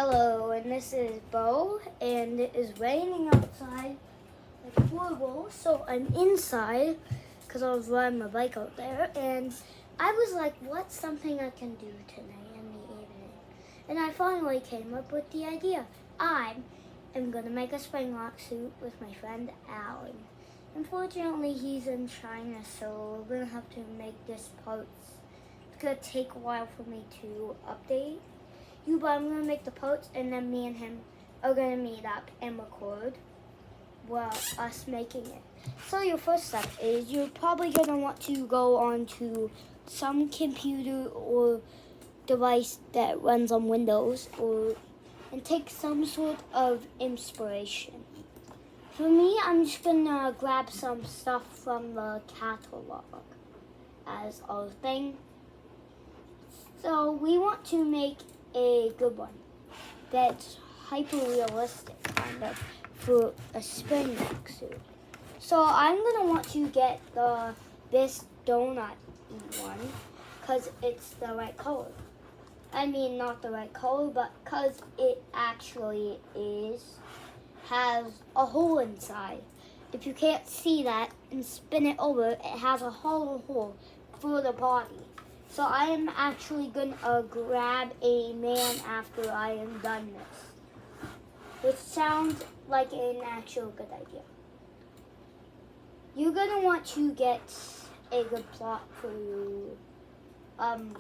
Hello, and this is Bo, and it is raining outside like horrible, so I'm inside because I was riding my bike out there, and I was like, what's something I can do tonight in the evening? And I finally came up with the idea. I am going to make a spring lock suit with my friend Alan. Unfortunately, he's in China, so we're going to have to make this parts. It's going to take a while for me to update you, but I'm going to make the parts, and then me and him are going to meet up and record while us making it. So your first step is you're probably going to want to go onto some computer or device that runs on Windows and take some sort of inspiration. For me, I'm just going to grab some stuff from the catalog as our thing. So we want to make a good one that's hyper-realistic, kind of, for a spring lock suit. So I'm going to want to get this donut one because it's the right color. I mean, not the right color, but because it actually has a hole inside. If you can't see that and spin it over, it has a hollow hole for the body. So I am actually going to grab a man after I am done this, which sounds like an actual good idea. You're going to want to get a good plot for your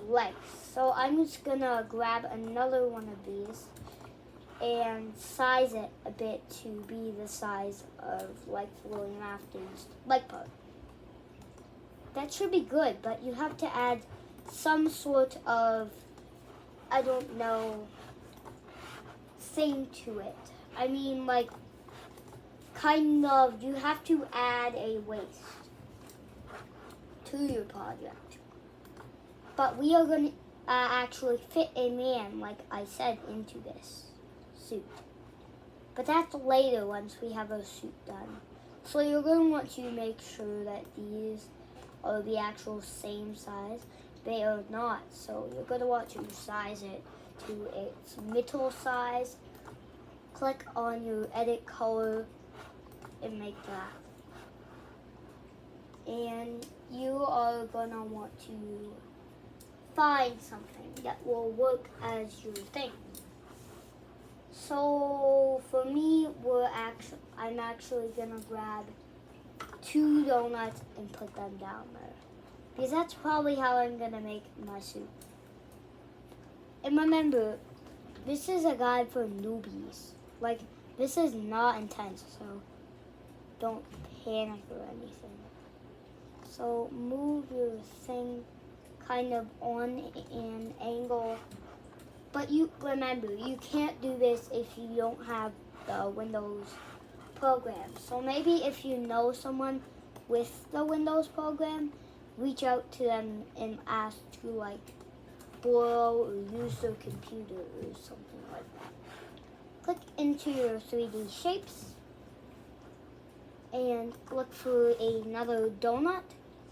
legs. So I'm just going to grab another one of these and size it a bit to be the size of like William Afton's leg part. That should be good, but you have to add some sort of, I don't know, thing to it. I mean, like, kind of, you have to add a waist to your project. But we are going to actually fit a man, like I said, into this suit. But that's later once we have our suit done. So you're going to want to make sure that these are the actual same size. They are not, so you're going to want to size it to its middle size. Click on your edit color and make that. And you are going to want to find something that will work as your thing. So for me, I'm actually going to grab 2 donuts and put them down there. Because that's probably how I'm going to make my suit. And remember, this is a guide for newbies. Like, this is not intense, so don't panic or anything. So move your thing kind of on an angle. But you remember, you can't do this if you don't have the Windows program. So maybe if you know someone with the Windows program, reach out to them and ask to like borrow or use their computer or something like that. Click into your 3D shapes and look for another donut.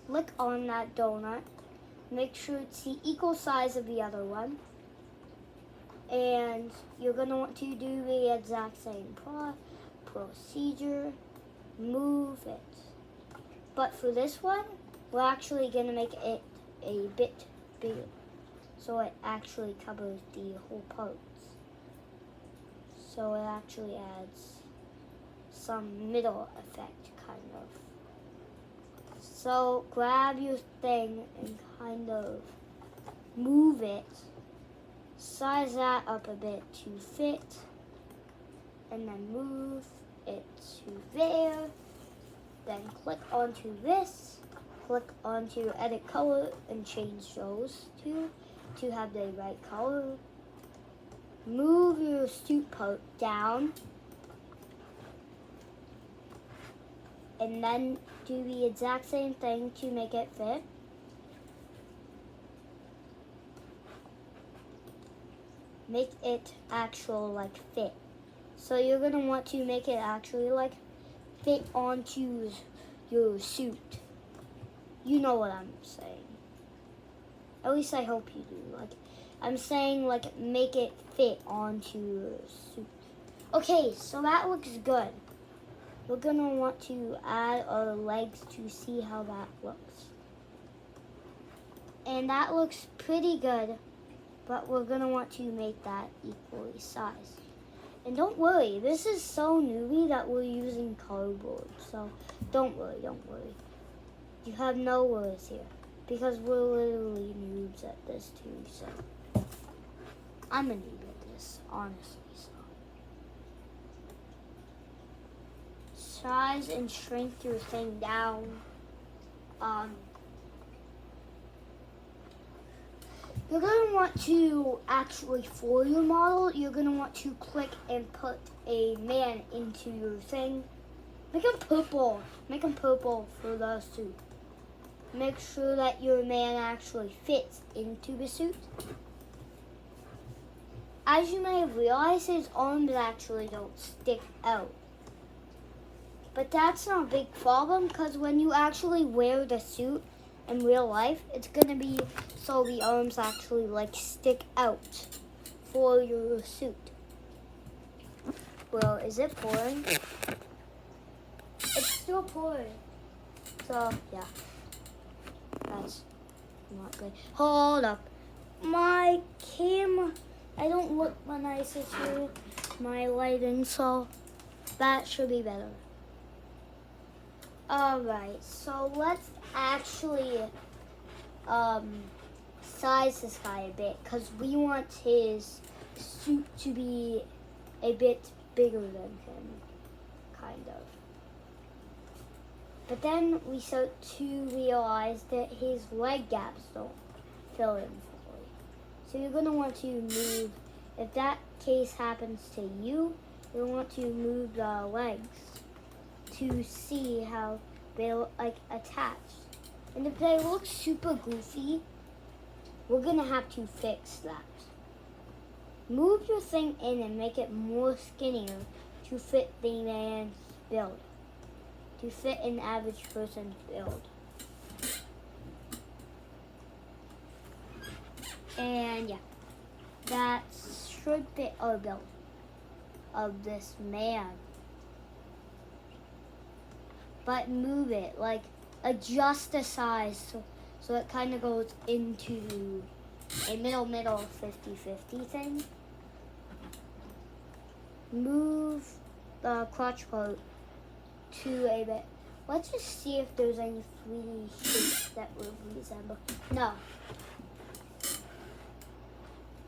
Click on that donut. Make sure it's the equal size of the other one. And you're going to want to do the exact same procedure. Move it. But for this one, we're actually going to make it a bit bigger, so it actually covers the whole parts. So it actually adds some middle effect, kind of. So grab your thing and kind of move it, size that up a bit to fit, and then move it to there. Then click onto this. Click onto your edit color and change those two to have the right color. Move your suit part down. And then do the exact same thing to make it fit. Make it actual like fit. So you're going to want to make it actually like fit onto your suit. You know what I'm saying. At least I hope you do. Like, I'm saying like make it fit onto your suit. Okay, so that looks good. We're gonna want to add our legs to see how that looks. And that looks pretty good, but we're gonna want to make that equally sized. And don't worry, this is so newbie that we're using cardboard. So don't worry. You have no worries here because we're literally noobs at this too. So I'm a noob at this, honestly. So size and shrink your thing down. You're going to want to actually, for your model, you're going to want to click and put a man into your thing. Make him purple. Make him purple for the suit. Make sure that your man actually fits into the suit. As you may have realized, his arms actually don't stick out. But that's not a big problem because when you actually wear the suit in real life, it's going to be so the arms actually like stick out for your suit. Well, is it pouring? It's still pouring. So, yeah. That's not good. Hold up. My camera, I don't look the nicest here. My lighting, so that should be better. Alright, so let's actually size this guy a bit because we want his suit to be a bit bigger than him, kind of. But then we start to realize that his leg gaps don't fill in fully. So you're going to want to move, if that case happens to you, you'll want to move the legs to see how they look like attached. And if they look super goofy, we're going to have to fix that. Move your thing in and make it more skinnier to fit the man's build. To fit an average person's build. And yeah, that should fit our build of this man. But move it, like adjust the size so it kind of goes into a middle 50-50 thing. Move the crotch part to a bit. Let's just see if there's any 3D shapes that would resemble. No.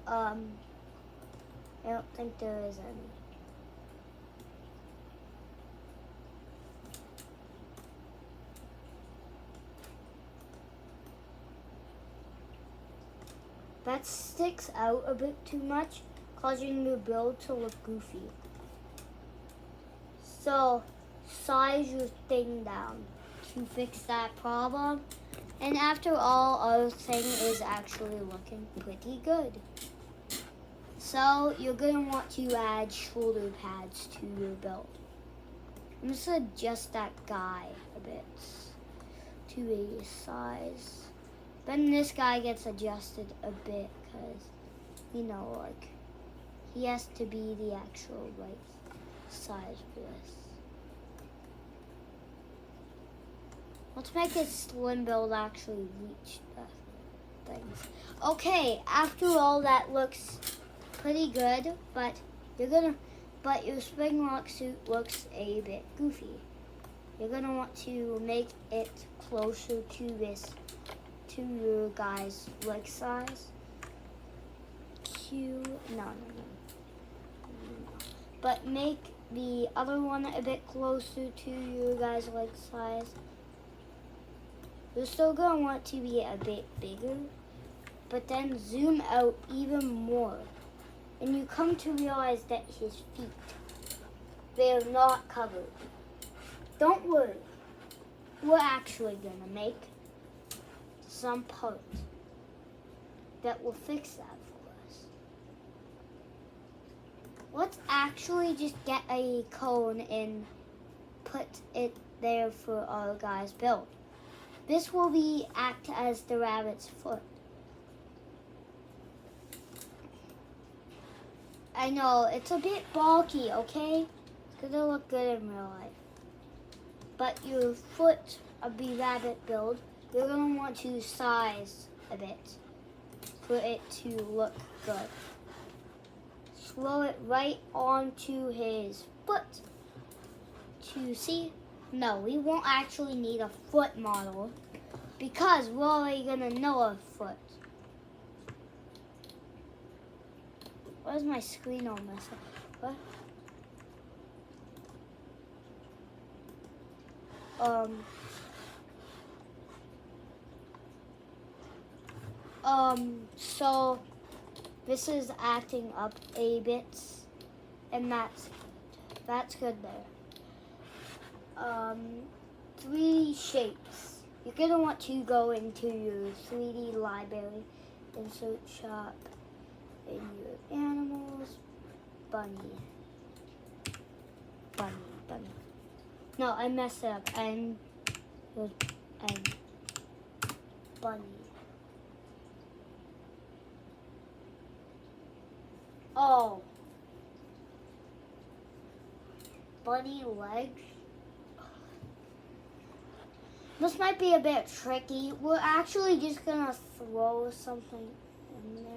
I don't think there is any. That sticks out a bit too much, causing the build to look goofy. So, size your thing down to fix that problem. And after all, our thing is actually looking pretty good. So, you're going to want to add shoulder pads to your build. I'm just going to adjust that guy a bit to a size. Then this guy gets adjusted a bit because, you know, like, he has to be the actual right size for this. Let's make his slim build actually reach the things. Okay, after all, that looks pretty good, but your spring lock suit looks a bit goofy. You're gonna want to make it closer to your guy's leg size. No. But make the other one a bit closer to your guy's leg size. You're still going to want to be a bit bigger, but then zoom out even more. And you come to realize that his feet, they are not covered. Don't worry. We're actually going to make some part that will fix that for us. Let's actually just get a cone and put it there for our guy's build. This will act as the rabbit's foot. I know, it's a bit bulky, okay? It's gonna look good in real life. But your foot of the rabbit build, you're gonna want to size a bit for it to look good. Slow it right onto his foot to see. No, we won't actually need a foot model because we're already gonna know a foot. Where's my screen all messed up? What? So this is acting up a bit, and that's good there. 3 shapes. You're gonna want to go into your 3D library, insert shop, in your animals, bunny. No, I messed it up. And bunny. Oh, bunny legs. This might be a bit tricky. We're actually just gonna throw something in there.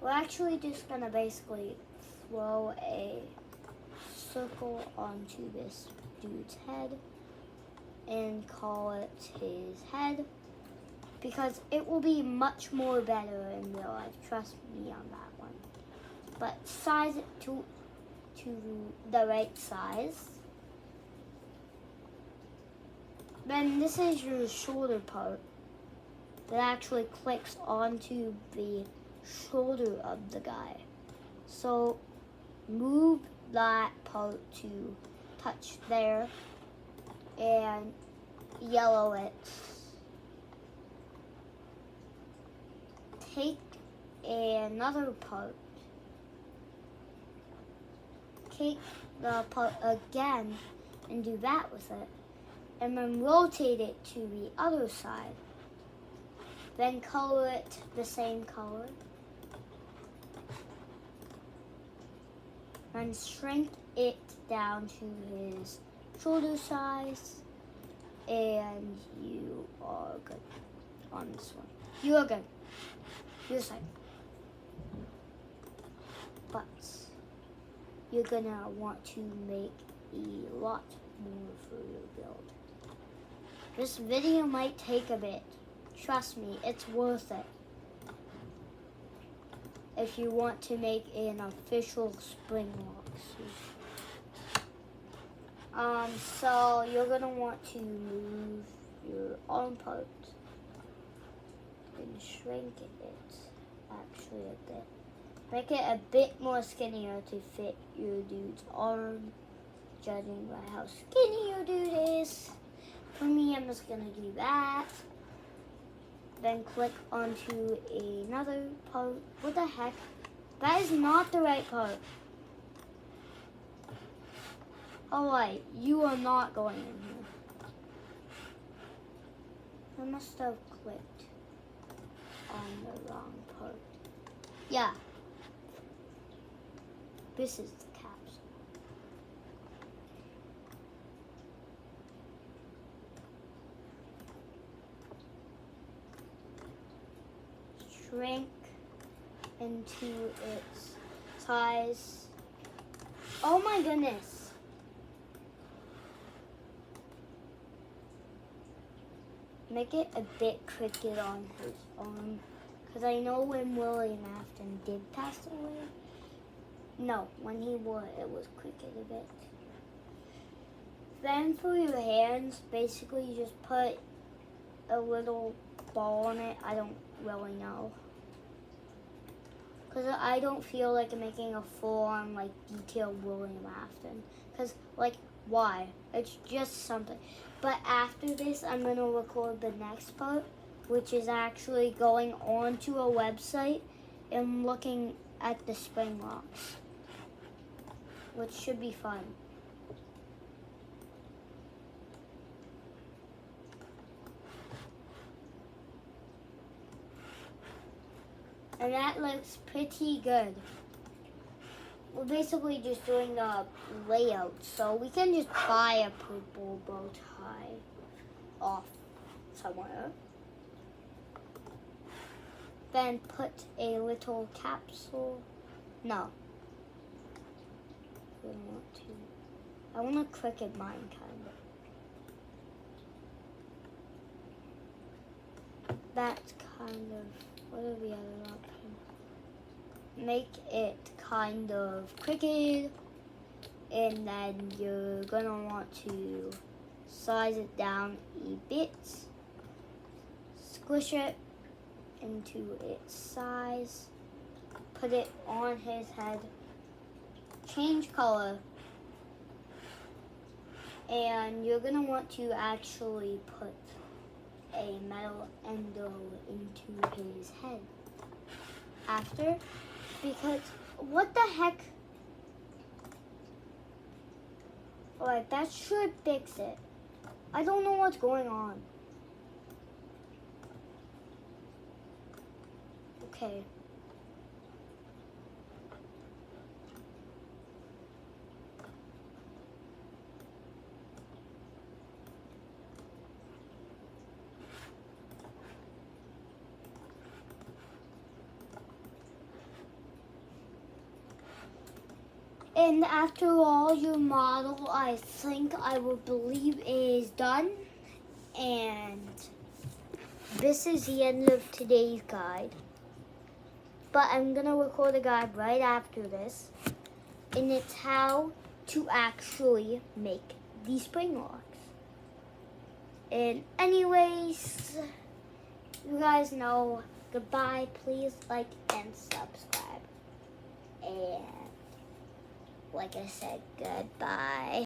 We're actually just gonna basically throw a circle onto this dude's head and call it his head because it will be much more better in real life. Trust me on that one. But size it to the right size. Then this is your shoulder part that actually clicks onto the shoulder of the guy. So move that part to touch there and yellow it. Take another part. Take the part again and do that with it. And then rotate it to the other side. Then color it the same color. And shrink it down to his shoulder size. And you are good on this one. You are good. Your side. But you're gonna want to make a lot more for your build. This video might take a bit. Trust me, it's worth it. If you want to make an official Springlock suit. So you're gonna want to move your arm part and shrink it actually a bit. Make it a bit more skinnier to fit your dude's arm, judging by how skinny your dude is. For me, I'm just gonna do that. Then click onto another part. What the heck? That is not the right part. Alright, you are not going in here. I must have clicked on the wrong part. Yeah. This is the capsule. Shrink into its size. Oh my goodness. Make it a bit crooked on his arm. Because I know when William Afton did pass away. No, when he wore it, it was crooked a bit. Then for your hands, basically you just put a little ball on it. I don't really know. Because I don't feel like making a full-on, like, detailed William Afton. Because, like, why? It's just something. But after this, I'm going to record the next part, which is actually going onto a website and looking at the Springlocks, which should be fun. And that looks pretty good. We're basically just doing the layout, so we can just buy a purple bow tie off somewhere. Then put a little capsule. No. I want a cricket mine kind of. That's kind of, what are the other options? Make it kind of cricket, and then you're gonna want to size it down a bit, squish it into its size, put it on his head, change color, and you're gonna want to actually put a metal endo into his head after, because what the heck? Alright, that should fix it. I don't know what's going on. Okay. And after all, your model, I think I will believe is done. And this is the end of today's guide. But I'm gonna record a guide right after this. And it's how to actually make these spring locks. And anyways, you guys know, goodbye. Please like and subscribe. And like I said, goodbye.